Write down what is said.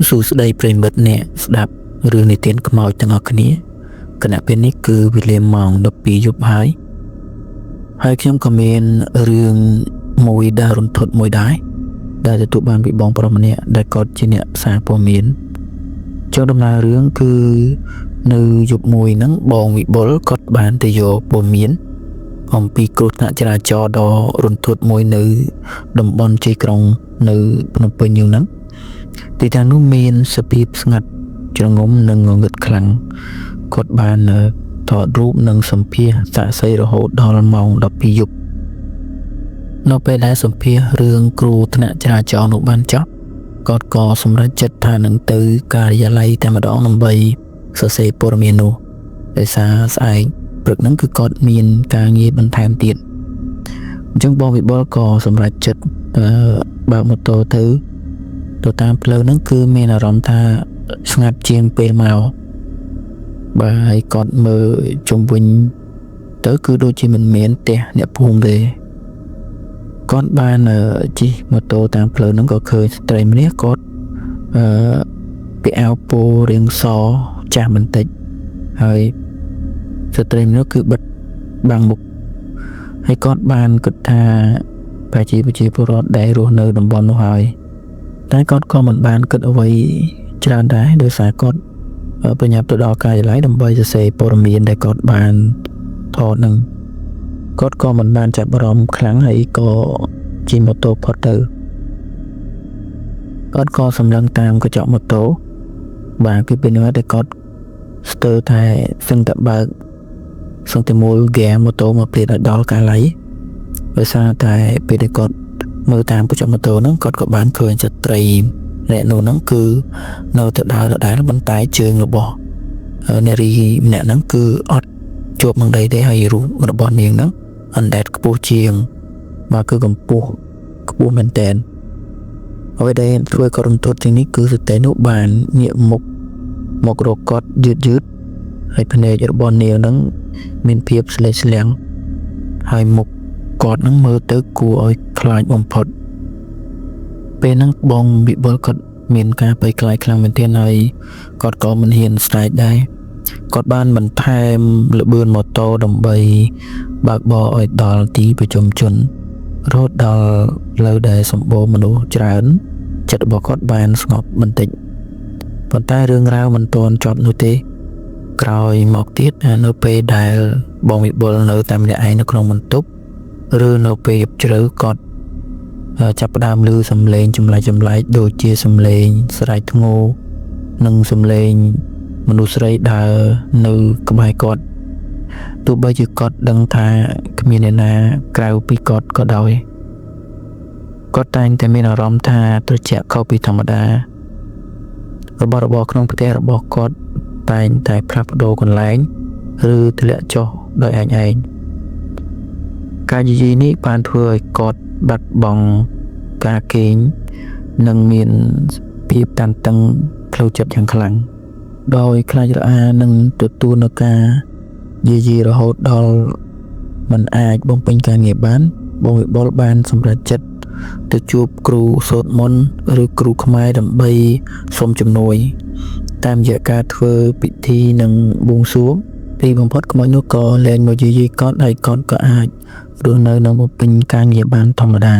សួស្តីប្រិមិត្តអ្នកស្ដាប់រឿងនិទានខ្មោចទាំងអស់គ្នាគណៈពេលនេះគឺវេលាម៉ោង 12 យប់ហើយខ្ញុំក៏មានរឿងមួយដែលរន្ធត់មួយដែរដែលទទួលបានពីបងប្រុសម្នាក់ដែលគាត់ជាអ្នកផ្សាយព័ត៌មានចុងដំណើររឿងគឺនៅយប់មួយហ្នឹងបងវិបុលគាត់បានទៅយកព័ត៌មានអំពីគ្រោះថ្នាក់ចរាចរណ៍ដ៏រន្ធត់មួយនៅតំបន់ជ័យក្រុងនៅភ្នំពេញហ្នឹងទីតាំងនោះមានសភាពស្ងាត់ជ្រងំនិងងងឹតខ្លាំងគាត់បានថតរូបនិងសម្ភាសសាក្សីរហូតដល់ម៉ោង 12 យប់នៅពេលដែលសម្ភាសរឿងគ្រោះថ្នាក់ចរាចរណ៍នោះបានចប់គាត់ក៏សម្រេចចិត្តថានឹងទៅការិយាល័យតែម្ដងដើម្បីសរសេរព័ត៌មាននោះដោយសារស្អែកព្រឹកហ្នឹងគឺគាត់មានការងារបន្ថែមទៀតអញ្ចឹងបងវិបុលក៏សម្រេចចិត្តបើកម៉ូតូទៅតាមផ្លូវហ្នឹងគឺមានអារម្មណ៍ថាស្ងាត់ជាងពេលមកបាទហើយគាត់មើលជុំវិញទៅគឺដូចជាមិនមានផ្ទះអ្នកភូមិទេគាត់បានជិះម៉ូតូតាមផ្លូវហ្នឹងក៏ឃើញស្ត្រីម្នាក់គាត់ពាក់អាវពោរាងសចាស់បន្តិចហើយស្ត្រីម្នាក់គឺបិទបាំងមុខហើយគាត់បានគិតថាប្រជាពលរដ្ឋដែលរស់នៅតំបន់នោះហើយតែគាត់ក៏មិនបានគិតអ្វីច្រើនដែរដោយសារគាត់ប្រញាប់ទៅដល់ការិយាល័យដើម្បីសរសេរព័ត៌មានដែលគាត់បានថតនឹងគាត់ក៏មិនបានចាប់អារម្មណ៍ខ្លាំងហើយក៏ជិះម៉ូតូផុតទៅគាត់ក៏សម្លឹងតាមកញ្ចក់ម៉ូតូបាទគឺពេលនោះតែគាត់ស្ទើរតែសឹងតែបើកសឹងតែមូលហ្គេមម៉ូតូមកព្រាតឲ្យដល់ការិយាល័យដោយសារតែពេលដែលគាត់មើលតាមកញ្ចក់ម៉ូតូហ្នឹងគាត់ក៏បានឃើញស្ត្រីអ្នកនោះហ្នឹងគឺនៅទៅដើរដប៉ុន្តែជើងរបស់នារីម្នាក់ហ្នឹងគឺអត់ជាប់នឹងដីទេហើយរូបរបស់នាងហ្នឹងអណ្ដែតខ្ពស់ជាងមកគឺកម្ពស់ខ្ពស់មែនតើអ្វីដែលធ្វើគាត់រន្ធត់ជាងនេះគឺស្ត្រីនោះបានងាកមុខមករកគាត់យឺតហើយភ្នែករបស់នាងហ្នឹងមានភាពស្លេកស្លាំងហើយមុខគាត់ហ្នឹងមើលទៅគួរឲ្យខ្លាចបំផុតពេលហ្នឹងបងវិបុលគាត់មានការភ័យខ្លាចខ្លាំងមែនទែនហើយគាត់ក៏មិនហ៊ានស្រែកដែរគាត់បានបន្ថែមល្បឿនម៉ូតូដើម្បីបើកបរឲ្យដល់ទីប្រជុំជនរហូតដល់ផ្លូវដែលសម្បូរមនុស្សច្រើនចិត្តរបស់គាត់បានស្ងប់បន្តិចប៉ុន្តែរឿងរ៉ាវមិនទាន់ចប់នោះទេក្រោយមកទៀតនៅពេលដែលបងវិបុលនៅតែម្នាក់ឯងនៅក្នុងបន្ទប់ឬនៅពេលយប់ជ្រៅគាត់ចាប់ផ្ដើមឮសំឡេងចម្លែកដូចជាសំឡេងស្រែកធ្ងោនិងសំឡេងមនុស្សស្រីដើរនៅក្បែរគាត់ទោះបីជាគាត់ដឹងថាគ្មានអ្នកណាក្រៅពីគាត់ក៏ដោយគាត់តែងតែមានអារម្មណ៍ថាត្រជាក់ខុសពីធម្មតារបស់របរក្នុងផ្ទះរបស់គាត់តែងតែផ្លាស់ប្ដូរកន្លែងឬធ្លាក់ចុះដោយឯងការនិយាយនេះបានធ្វើឲ្យគាត់បាត់បង់ការគេងនិងមានភាពតានតឹងផ្លូវចិត្តយ៉ាងខ្លាំងដោយខ្លាចរអានឹងទទួលនៅការយាយីរហូតដល់មិនអាចបំពេញការងារបានបងវិបុលបានសម្រេចចិត្តទៅជួបគ្រូសូត្រមន្តឬគ្រូខ្មែរដើម្បីសុំជំនួយតាមរយៈការធ្វើពិធីនិងបួងសួងទីបំផុតខ្មោចនោះក៏លែងមកយាយីគាត់ហើយគាត់ក៏អាចរស់នៅបំពេញការងារបានធម្មតា